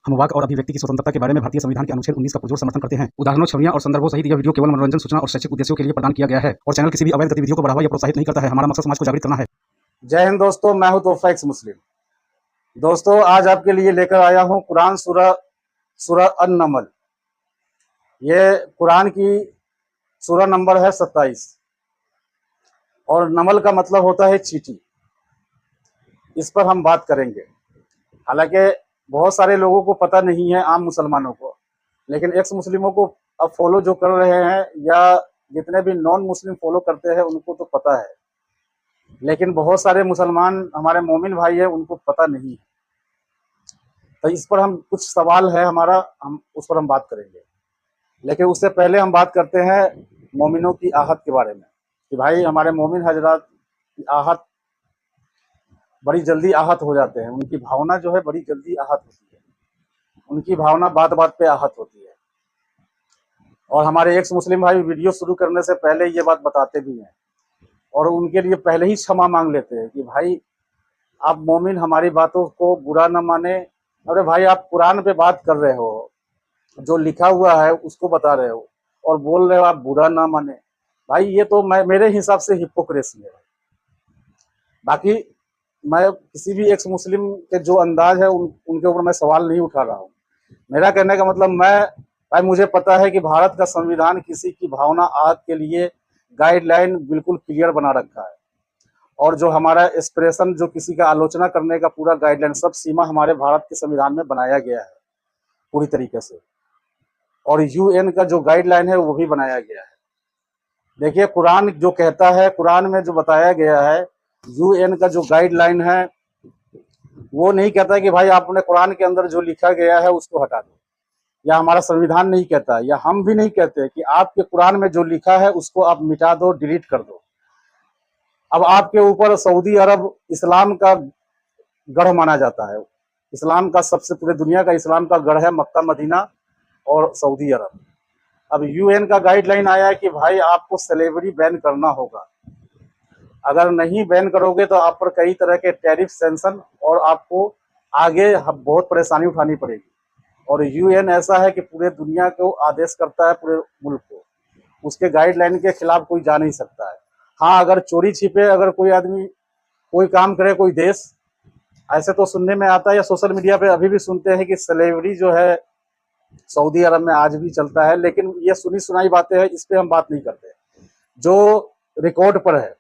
हम वाक और अभिव्यक्ति की स्वतंत्रता के बारे में भारतीय संविधान के अनुच्छेद 19 का पुरजोर समर्थन करते हैं। उदाहरणों, छवियां और संदर्भों सहित यह वीडियो केवल मनोरंजन, सूचना और शैक्षिक उद्देश्यों के लिए प्रदान किया गया है और चैनल किसी भी अवैध गतिविधियों को बढ़ावा या प्रोत्साहित नहीं करता है। हमारा मकसद समाज को जागृत करना है। जय हिंद दोस्तों, मैं हूं तोहफा एक्स मुस्लिम। दोस्तों, आज आपके लिए लेकर आया हूं कुरान सूरह अन-नमल। ये कुरान की सूरह नंबर है 27 और नमल का मतलब होता है चींटी। इस पर हम बात करेंगे। हालांकि बहुत सारे लोगों को पता नहीं है, आम मुसलमानों को, लेकिन एक्स मुस्लिमों को अब फॉलो जो कर रहे हैं या जितने भी नॉन मुस्लिम फॉलो करते हैं उनको तो पता है, लेकिन बहुत सारे मुसलमान हमारे मोमिन भाई है उनको पता नहीं है। तो इस पर हम कुछ सवाल है हमारा, हम उस पर हम बात करेंगे। लेकिन उससे पहले हम बात करते हैं मोमिनों की आहत के बारे में कि भाई हमारे मोमिन हजरात की आहत बड़ी जल्दी आहत हो जाते हैं। उनकी भावना जो है बड़ी जल्दी आहत होती है, उनकी भावना बात बात पे आहत होती है। और हमारे एक्स मुस्लिम भाई वीडियो शुरू करने से पहले ये बात बताते भी हैं और उनके लिए पहले ही क्षमा मांग लेते हैं कि भाई आप मोमिन हमारी बातों को बुरा न माने। अरे भाई, आप कुरान पे बात कर रहे हो, जो लिखा हुआ है उसको बता रहे हो और बोल रहे हो आप बुरा ना माने। भाई ये तो मेरे हिसाब से हिपोक्रेसी है। बाकी मैं किसी भी एक्स मुस्लिम के जो अंदाज है उनके ऊपर मैं सवाल नहीं उठा रहा हूँ। मेरा कहने का मतलब, भाई मुझे पता है कि भारत का संविधान किसी की भावना आग के लिए गाइडलाइन बिल्कुल क्लियर बना रखा है और जो हमारा एक्सप्रेशन, जो किसी का आलोचना करने का पूरा गाइडलाइन, सब सीमा हमारे भारत के संविधान में बनाया गया है पूरी तरीके से। और यूएन का जो गाइडलाइन है वो भी बनाया गया है। देखिए, कुरान जो कहता है, कुरान में जो बताया गया है, यूएन का जो गाइडलाइन है वो नहीं कहता है कि भाई आपने कुरान के अंदर जो लिखा गया है उसको हटा दो, या हमारा संविधान नहीं कहता, या हम भी नहीं कहते कि आपके कुरान में जो लिखा है उसको आप मिटा दो, डिलीट कर दो। अब आपके ऊपर सऊदी अरब इस्लाम का गढ़ माना जाता है। इस्लाम का सबसे, पूरे दुनिया का इस्लाम का गढ़ है मक्का, मदीना और सऊदी अरब। अब यूएन का गाइडलाइन आया है कि भाई आपको स्लेवरी बैन करना होगा। अगर नहीं बैन करोगे तो आप पर कई तरह के टैरिफ, सेंक्शन और आपको आगे बहुत परेशानी उठानी पड़ेगी। और यूएन ऐसा है कि पूरे दुनिया को आदेश करता है, पूरे मुल्क को। उसके गाइडलाइन के खिलाफ कोई जा नहीं सकता है। हाँ, अगर चोरी छिपे अगर कोई आदमी कोई काम करे, कोई देश, ऐसे तो सुनने में आता है या सोशल मीडिया पे अभी भी सुनते हैं कि स्लेवरी जो है सऊदी अरब में आज भी चलता है, लेकिन ये सुनी सुनाई बातें हैं, इस पे हम बात नहीं करते। जो रिकॉर्ड पर है,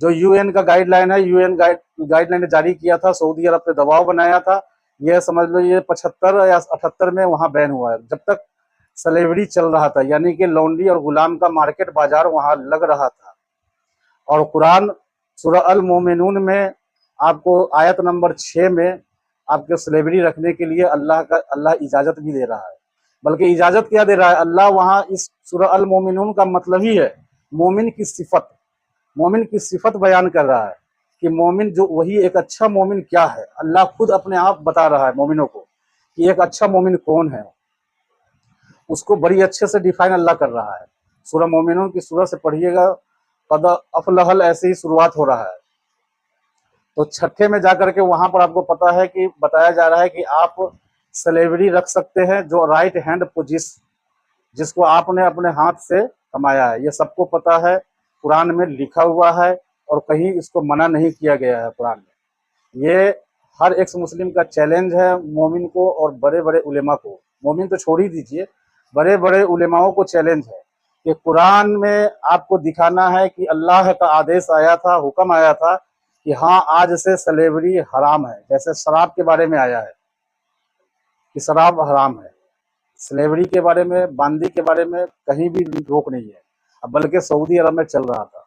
जो यूएन का गाइडलाइन है, यूएन गाइडलाइन ने जारी किया था, सऊदी अरब पे दबाव बनाया था, ये समझ लो ये 75 या 78 में वहां बैन हुआ है। जब तक स्लेवरी चल रहा था, यानी कि लॉन्ड्री और गुलाम का मार्केट बाजार वहां लग रहा था। और कुरान सूरह अल मोमिनून में आपको आयत नंबर 6 में आपके स्लेवरी रखने के लिए अल्लाह इजाजत भी दे रहा है। बल्कि इजाजत क्या दे रहा है अल्लाह, वहां इस सूरह अल मोमिनून का मतलब ही है मोमिन की सिफत, मोमिन की सिफत बयान कर रहा है कि मोमिन जो, वही एक अच्छा मोमिन क्या है। अल्लाह खुद अपने आप बता रहा है मोमिनों को कि एक अच्छा मोमिन कौन है, उसको बड़ी अच्छे से डिफाइन अल्लाह कर रहा है। सूरह मोमिनून की सूरह से पढ़िएगा, कद अफलहल, ऐसे ही शुरुआत हो रहा है। तो छठे में जाकर के वहां पर आपको पता है कि बताया जा रहा है कि आप स्लेवरी रख सकते हैं, जो राइट हैंड पोजीशन, जिसको आपने अपने हाथ से कमाया है। ये सबको पता है, कुरान में लिखा हुआ है और कहीं इसको मना नहीं किया गया है कुरान में। ये हर एक्स मुस्लिम का चैलेंज है मोमिन को और बड़े बड़े उलेमा को। मोमिन तो छोड़ ही दीजिए, बड़े बड़े उलेमाओं को चैलेंज है कि कुरान में आपको दिखाना है कि अल्लाह का आदेश आया था, हुक्म आया था कि हाँ आज से स्लेवरी हराम है। जैसे शराब के बारे में आया है कि शराब हराम है, स्लेवरी के बारे में, बांदी के बारे में कहीं भी रोक नहीं है। अब बल्कि सऊदी अरब में चल रहा था।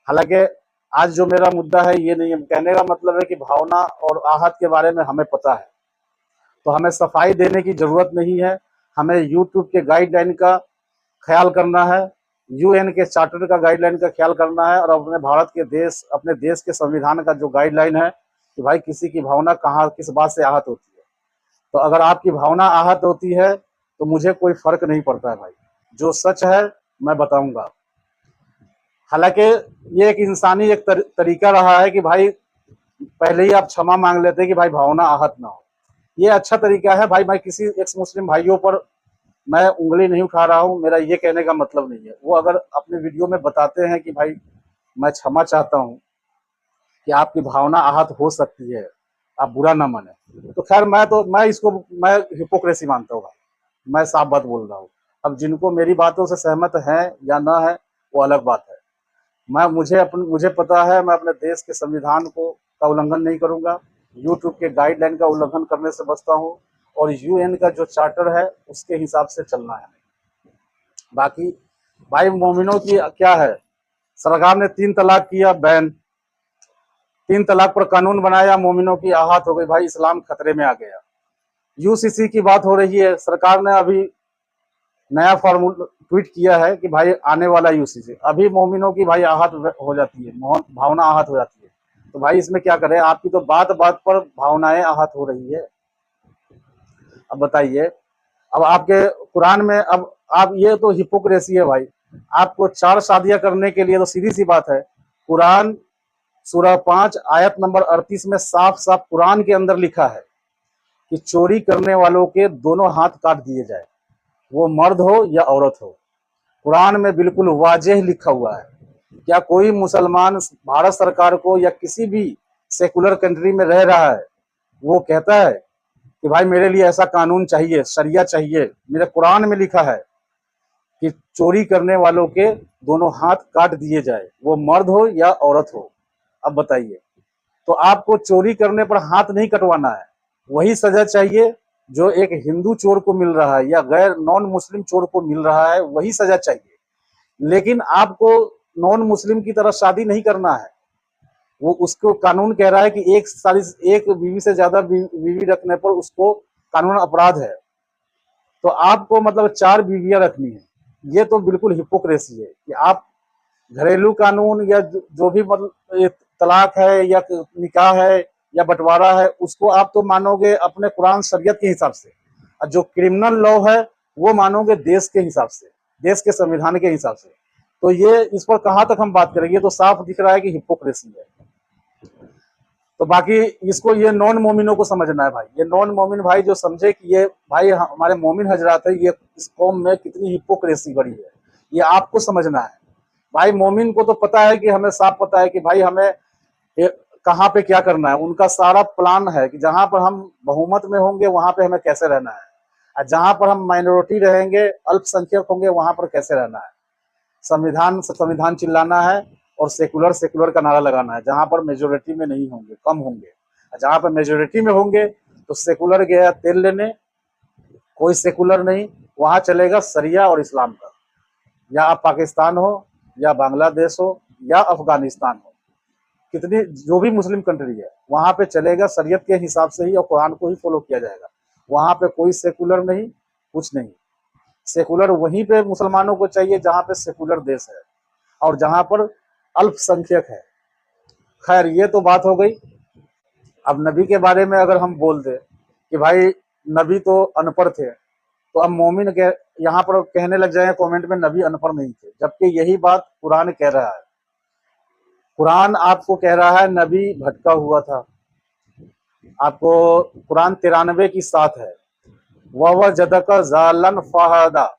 हालांकि आज जो मेरा मुद्दा है ये नहीं है, कहने का मतलब है कि भावना और आहत के बारे में हमें पता है, तो हमें सफाई देने की जरूरत नहीं है। हमें यूट्यूब के गाइडलाइन का ख्याल करना है, यूएन के चार्टर का गाइडलाइन का ख्याल करना है और अपने भारत के देश, अपने देश के संविधान का जो गाइडलाइन है कि भाई किसी की भावना कहाँ किस बात से आहत होती है। तो अगर आपकी भावना आहत होती है तो मुझे कोई फर्क नहीं पड़ता है भाई, जो सच है मैं बताऊंगा। हालांकि ये एक इंसानी एक तरीका रहा है कि भाई पहले ही आप क्षमा मांग लेते हैं कि भाई भावना आहत ना हो। ये अच्छा तरीका है भाई। मैं किसी एक्स मुस्लिम भाइयों पर मैं उंगली नहीं उठा रहा हूँ, मेरा ये कहने का मतलब नहीं है। वो अगर अपने वीडियो में बताते हैं कि भाई मैं क्षमा चाहता हूँ कि आपकी भावना आहत हो सकती है, आप बुरा ना माने, तो खैर मैं हिपोक्रेसी मानता हूँ भाई। मैं साफ बात बोल रहा हूँ। अब जिनको मेरी बातों से सहमत हैं या ना है वो अलग बात है। मुझे पता है मैं अपने देश के संविधान को का उल्लंघन नहीं करूंगा, यूट्यूब के गाइडलाइन का उल्लंघन करने से बचता हूँ, और यूएन का जो चार्टर है उसके हिसाब से चलना है। बाकी भाई मोमिनों की क्या है, सरकार ने 3 तलाक किया बैन, 3 तलाक पर कानून बनाया, मोमिनों की आहत हो गई, भाई इस्लाम खतरे में आ गया। यूसीसी की बात हो रही है, सरकार ने अभी नया फॉर्मूला ट्वीट किया है कि भाई आने वाला यूसीसी, अभी मोमिनों की भाई आहत हो जाती है, भावना आहत हो जाती है। तो भाई इसमें क्या करें, आपकी तो बात बात पर भावनाएं आहत हो रही है। अब बताइए, अब आपके कुरान में, अब आप, ये तो हिपोक्रेसी है भाई। आपको 4 शादियां करने के लिए तो सीधी सी बात है, कुरान सूरह 5 आयत नंबर 38 में साफ साफ कुरान के अंदर लिखा है कि चोरी करने वालों के दोनों हाथ काट दिए जाए, वो मर्द हो या औरत हो। कुरान में बिल्कुल वाज़ेह लिखा हुआ है। क्या कोई मुसलमान भारत सरकार को या किसी भी सेकुलर कंट्री में रह रहा है, वो कहता है कि भाई मेरे लिए ऐसा कानून चाहिए, शरिया चाहिए? मेरे कुरान में लिखा है कि चोरी करने वालों के दोनों हाथ काट दिए जाए, वो मर्द हो या औरत हो। अब बताइए, तो आपको चोरी करने पर हाथ नहीं कटवाना है, वही सजा चाहिए जो एक हिंदू चोर को मिल रहा है या गैर नॉन मुस्लिम चोर को मिल रहा है, वही सजा चाहिए। लेकिन आपको नॉन मुस्लिम की तरह शादी नहीं करना है। वो उसको कानून कह रहा है कि एक बीवी से ज्यादा बीवी रखने पर उसको कानून अपराध है, तो आपको मतलब 4 बीवियां रखनी है। ये तो बिल्कुल हिपोक्रेसी है कि आप घरेलू कानून या जो भी मतलब ये तलाक है या निकाह है या बंटवारा है, उसको आप तो मानोगे अपने कुरान शरीयत के हिसाब से, और जो क्रिमिनल लॉ है वो मानोगे देश के हिसाब से, देश के संविधान के हिसाब से। तो ये इस पर कहाँ तक हम बात करेंगे, तो साफ दिख रहा है कि हिपोक्रेसी है। तो बाकी इसको ये नॉन मोमिनों को समझना है भाई, ये नॉन मोमिन भाई जो समझे कि ये भाई हमारे मोमिन हजरात है, ये इस कौम में कितनी हिपोक्रेसी बड़ी है, ये आपको समझना है। भाई मोमिन को तो पता है कि हमें साफ पता है कि भाई हमें कहाँ पे क्या करना है, उनका सारा प्लान है कि जहां पर हम बहुमत में होंगे वहां पे हमें कैसे रहना है, और जहां पर हम माइनॉरिटी रहेंगे, अल्पसंख्यक होंगे, वहां पर कैसे रहना है। संविधान संविधान चिल्लाना है और सेकुलर सेकुलर का नारा लगाना है, जहां पर मेजोरिटी में नहीं होंगे, कम होंगे। जहां पर मेजोरिटी में होंगे तो सेकुलर गया तेल लेने, कोई सेकुलर नहीं, वहां चलेगा सरिया और इस्लाम का। या आप पाकिस्तान हो या बांग्लादेश हो या अफगानिस्तान हो, कितनी जो भी मुस्लिम कंट्री है, वहां पे चलेगा शरीयत के हिसाब से ही और कुरान को ही फॉलो किया जाएगा। वहां पे कोई सेकुलर नहीं, कुछ नहीं। सेकुलर वहीं पे मुसलमानों को चाहिए जहां पे सेकुलर देश है और जहां पर अल्पसंख्यक है। खैर ये तो बात हो गई। अब नबी के बारे में अगर हम बोल दे कि भाई नबी तो अनपढ़ थे, तो अब मोमिन के यहाँ पर कहने लग जाए कमेंट में नबी अनपढ़ नहीं थे, जबकि यही बात कुरान कह रहा है। कुरान आपको कह रहा है नबी भटका हुआ था। आपको कुरान 93 की 7 है, वह जदका जालन फहदा।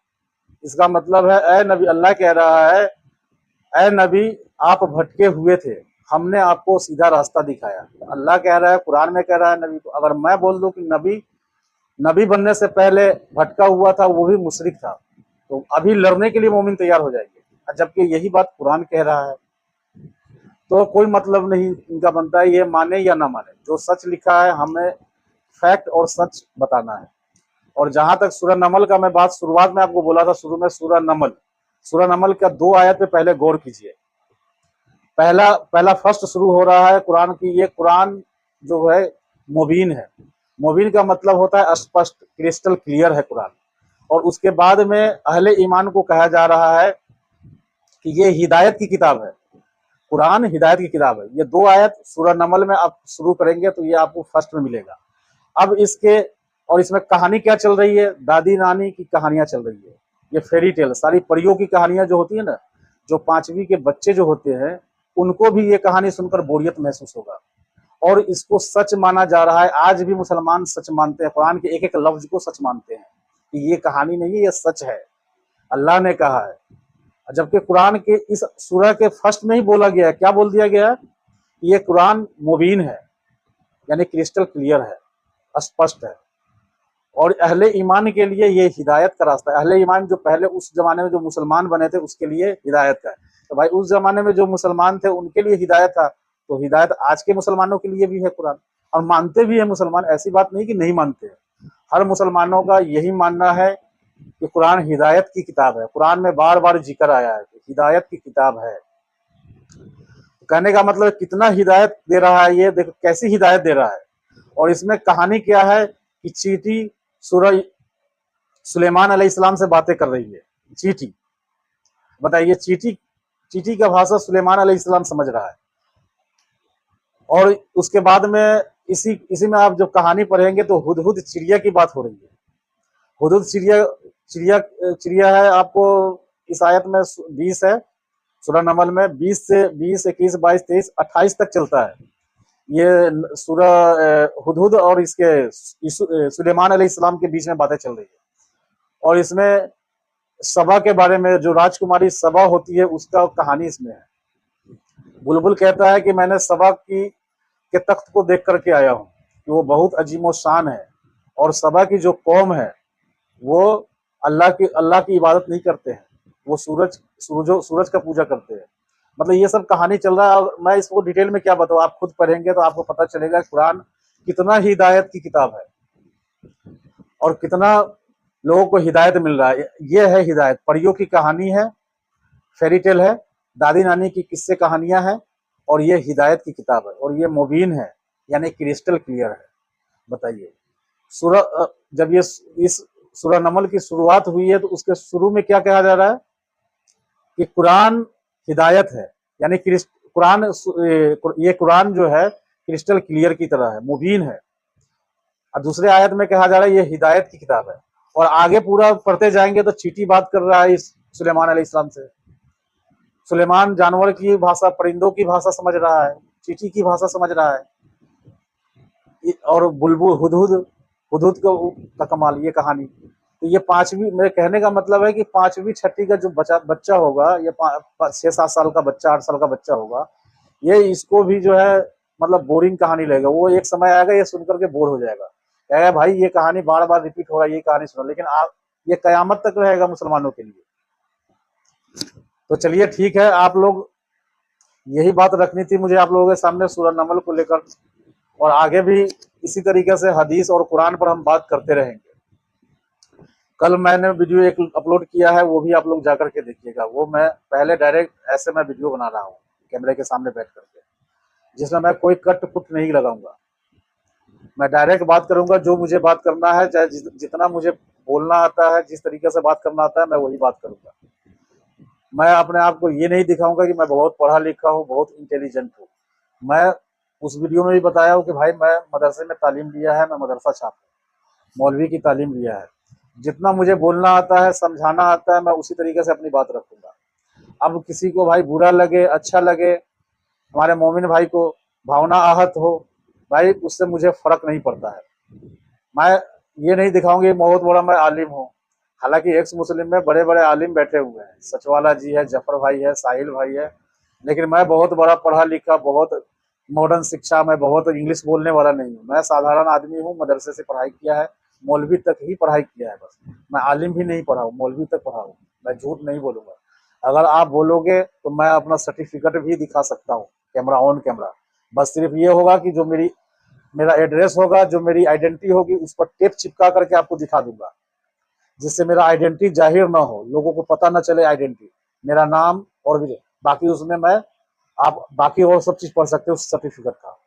इसका मतलब है ए नबी, अल्लाह कह रहा है ए नबी आप भटके हुए थे, हमने आपको सीधा रास्ता दिखाया। अल्लाह कह रहा है, कुरान में कह रहा है नबी को। अगर मैं बोल दूं कि नबी बनने से पहले भटका हुआ था, वो भी मुशरिक था, तो अभी लड़ने के लिए मोमिन तैयार हो जाएंगे, जबकि यही बात कुरान कह रहा है। तो कोई मतलब नहीं इनका बनता है, ये माने या ना माने, जो सच लिखा है हमें फैक्ट और सच बताना है। और जहां तक सूरह नमल का मैं बात शुरुआत में आपको बोला था, शुरू में सूरह नमल का 2 आयत पे पहले गौर कीजिए। पहला फर्स्ट शुरू हो रहा है कुरान की, ये कुरान जो है मुबीन है। मुबीन का मतलब होता है स्पष्ट, क्रिस्टल क्लियर है कुरान। और उसके बाद में अहले ईमान को कहा जा रहा है कि ये हिदायत की किताब है, कुरान हिदायत की किताब है। ये 2 आयत सूरह नमल में आप शुरू करेंगे तो ये आपको फर्स्ट में मिलेगा। अब इसमें कहानी क्या चल रही है, दादी नानी की कहानियां चल रही है। ये फेरी टेल, सारी परियों की कहानियां जो होती है ना, जो 5वीं के बच्चे जो होते हैं उनको भी ये कहानी सुनकर बोरियत महसूस होगा। और इसको सच माना जा रहा है। आज भी मुसलमान सच मानते हैं, कुरान के एक एक लफ्ज को सच मानते हैं कि ये कहानी नहीं है, ये सच है, अल्लाह ने कहा है। जबकि कुरान के इस सूरह के फर्स्ट में ही बोला गया है, क्या बोल दिया गया है, ये कुरान मुबीन है, यानी क्रिस्टल क्लियर है, स्पष्ट है, और अहले ईमान के लिए ये हिदायत का रास्ता है। अहले ईमान जो पहले उस जमाने में जो मुसलमान बने थे उसके लिए हिदायत का है। तो भाई उस जमाने में जो मुसलमान थे उनके लिए हिदायत था, तो हिदायत आज के मुसलमानों के लिए भी है कुरान, और मानते भी है मुसलमान, ऐसी बात नहीं कि नहीं मानते। हर मुसलमानों का यही मानना है कि कुरान हिदायत की किताब है। कुरान में बार बार जिक्र आया है कि हिदायत की किताब है। तो कहने का मतलब कितना हिदायत दे रहा है, ये देखो कैसी हिदायत दे रहा है। और इसमें कहानी क्या है कि चींटी सूरह सुलेमान अलैहिस्सलाम से बातें कर रही है। चींटी, बताइए, चींटी का भाषा सुलेमान अलैहिस्सलाम समझ रहा है। और उसके बाद में इसी में आप जब कहानी पढ़ेंगे तो हुदहुद चिड़िया की बात हो रही है। हुदहुद चिड़िया है, आपको इस आयत में 20 है, सूरह नमल में 20 से 20, 21, 22, 23, 28 तक चलता है। ये सूरह हुदहुद और इसके सुलेमान अलैहिस्सलाम के बीच में बातें चल रही है। और इसमें सबा के बारे में, जो राजकुमारी सबा होती है उसका कहानी इसमें है। बुलबुल कहता है कि मैंने सबा के तख्त को देख करके आया हूँ कि वो बहुत अजीमो शान है, और सबा की जो कौम है वो अल्लाह की इबादत नहीं करते हैं, वो सूरज का पूजा करते हैं। मतलब ये सब कहानी चल रहा है। और मैं इसको डिटेल में क्या बताऊँ, आप खुद पढ़ेंगे तो आपको पता चलेगा कुरान कितना हिदायत की किताब है और कितना लोगों को हिदायत मिल रहा है। ये है हिदायत, परियों की कहानी है, फेरी टेल है, दादी नानी की किस्से कहानियां हैं, और ये हिदायत की किताब है, और ये मुबीन है, यानी क्रिस्टल क्लियर है। बताइए, जब ये इस सूरह नमल की शुरुआत हुई है तो उसके शुरू में क्या कहा जा रहा है कि कुरान हिदायत है, यानी ये कुरान जो है क्रिस्टल क्लियर की तरह है, मुबीन है। और दूसरे आयत में कहा जा रहा है ये हिदायत की किताब है। और आगे पूरा पढ़ते जाएंगे तो चींटी बात कर रहा है इस सुलेमान अलैहिस्सलाम से। सुलेमान जानवर की भाषा, परिंदों की भाषा समझ रहा है, चींटी की भाषा समझ रहा है। और बुलबुल हुदहुद का कमाल, ये कहानी। तो ये पांचवी, मेरे कहने का मतलब है कि पांचवी छठी का जो बच्चा होगा, ये 6-7 साल का बच्चा, 8 साल का बच्चा होगा, ये इसको भी जो है मतलब बोरिंग कहानी लगेगा। वो एक समय आएगा ये सुनकर के बोर हो जाएगा, कहेगा भाई ये कहानी बार बार रिपीट हो रहा है, ये कहानी सुना। लेकिन ये कयामत तक रहेगा मुसलमानों के लिए। तो चलिए ठीक है, आप लोग, यही बात रखनी थी मुझे आप लोगों के सामने सूरह नमल को लेकर, और आगे भी इसी तरीके से हदीस और कुरान पर हम बात करते रहेंगे। कल मैंने वीडियो एक अपलोड किया है, वो भी आप लोग जाकर के देखिएगा। वो मैं पहले डायरेक्ट ऐसे मैं वीडियो बना रहा हूँ कैमरे के सामने बैठ करके, जिसमें मैं कोई कट पुट नहीं लगाऊंगा। मैं डायरेक्ट बात करूंगा, जो मुझे बात करना है, चाहे जितना मुझे बोलना आता है, जिस तरीके से बात करना आता है, मैं वही बात करूंगा। मैं अपने आप को ये नहीं दिखाऊंगा कि मैं बहुत पढ़ा लिखा हूँ, बहुत इंटेलिजेंट हूँ। मैं उस वीडियो में भी बताया हूँ कि भाई मैं मदरसे में तालीम लिया है, मैं मदरसा छाप हूँ, मौलवी की तालीम लिया है। जितना मुझे बोलना आता है, समझाना आता है, मैं उसी तरीके से अपनी बात रखूंगा। अब किसी को भाई बुरा लगे, अच्छा लगे, हमारे मोमिन भाई को भावना आहत हो, भाई उससे मुझे फर्क नहीं पड़ता है। मैं ये नहीं दिखाऊंगी बहुत बड़ा मैं आलिम हूँ। हालांकि एक्स मुस्लिम में बड़े बड़े आलिम बैठे हुए हैं, सचवाला जी है, जफर भाई है, साहिल भाई है, लेकिन मैं बहुत बड़ा पढ़ा लिखा, बहुत मॉडर्न शिक्षा में, बहुत इंग्लिश बोलने वाला नहीं हूँ। मैं साधारण आदमी हूँ, मदरसे से पढ़ाई किया है, मौलवी तक ही पढ़ाई किया है बस। मैं आलिम भी नहीं पढ़ा हूँ, मौलवी तक पढ़ा हूँ। मैं झूठ नहीं बोलूंगा। अगर आप बोलोगे तो मैं अपना सर्टिफिकेट भी दिखा सकता हूँ, कैमरा ऑन कैमरा। बस सिर्फ ये होगा कि जो मेरा एड्रेस होगा, जो मेरी आइडेंटिटी होगी, उस पर टेप चिपका करके आपको दिखा दूंगा, जिससे मेरा आइडेंटिटी जाहिर ना हो, लोगों को पता ना चले आइडेंटिटी, मेरा नाम और भी। बाकी उसमें आप बाकी और सब चीज पढ़ सकते हो उस सर्टिफिकेट का।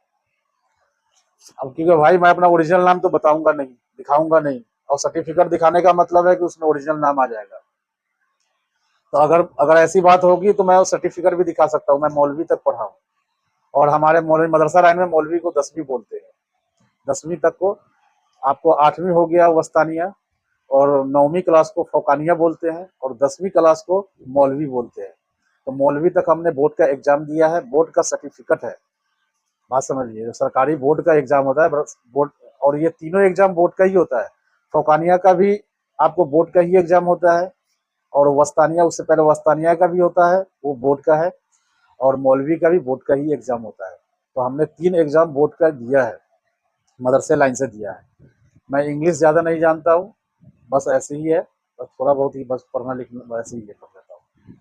अब क्योंकि भाई मैं अपना ओरिजिनल नाम तो बताऊंगा नहीं, दिखाऊंगा नहीं, और सर्टिफिकेट दिखाने का मतलब है कि उसमें ओरिजिनल नाम आ जाएगा। तो अगर ऐसी बात होगी तो मैं सर्टिफिकेट भी दिखा सकता हूँ। मैं मौलवी तक पढ़ा हूँ, और हमारे मौलवी मदरसा लाइन में मौलवी को 10वीं बोलते हैं। 10वीं तक को आपको 8वीं हो गया वस्तानिया, और 9वीं क्लास को फौकानिया बोलते हैं, और 10वीं क्लास को मौलवी बोलते हैं। तो मौलवी तक हमने बोर्ड का एग्जाम दिया है, बोर्ड का सर्टिफिकेट है। बात समझिए, जो सरकारी बोर्ड का एग्जाम होता है बोर्ड, और ये तीनों एग्जाम बोर्ड का ही होता है। फौकानिया का भी आपको बोर्ड का ही एग्जाम होता है, और वस्तानिया, उससे पहले वस्तानिया का भी होता है, वो बोर्ड का है, और मौलवी का भी बोर्ड का ही एग्जाम होता है। तो हमने 3 एग्जाम बोर्ड का दिया है, मदरसे लाइन से दिया है। मैं इंग्लिश ज़्यादा नहीं जानता हूँ, बस ऐसे ही है, बस थोड़ा बहुत ही बस पढ़ना लिखना ऐसे ही है, कर लेता हूँ।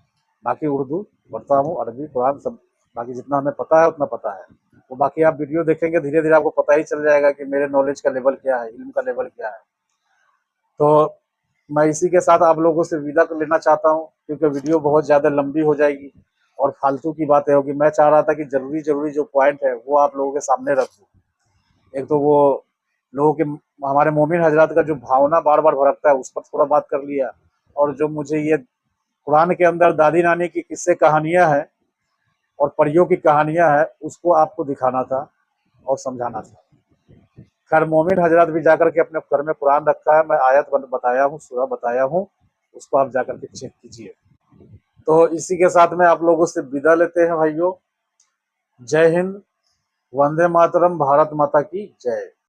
बाकी उर्दू पढ़ता हूँ, अरबी, कुरान सब, बाकी जितना हमें पता है उतना पता है। तो बाकी आप वीडियो देखेंगे, धीरे धीरे आपको पता ही चल जाएगा कि मेरे नॉलेज का लेवल क्या है, इल्म का लेवल क्या है। तो मैं इसी के साथ आप लोगों से विदा लेना चाहता हूँ, क्योंकि वीडियो बहुत ज़्यादा लंबी हो जाएगी और फालतू की बातें होगी। मैं चाह रहा था कि ज़रूरी जो पॉइंट है वो आप लोगों के सामने रख दूँ। एक तो वो लोगों के, हमारे मोमिन हजरात का जो भावना बार बार भड़कता है, उस पर थोड़ा बात कर लिया, और जो मुझे ये कुरान के अंदर दादी नानी की किस्से कहानियां हैं और परियों की कहानियां हैं, उसको आपको दिखाना था और समझाना था। खैर, मोमिन हजरात भी जाकर के अपने घर में कुरान रखा है, मैं आयत बताया हूँ, सूरा बताया हूँ, उसको आप जाकर के चेक कीजिए। तो इसी के साथ में आप लोगों से विदा लेते हैं भाइयों। जय हिंद, वंदे मातरम, भारत माता की जय।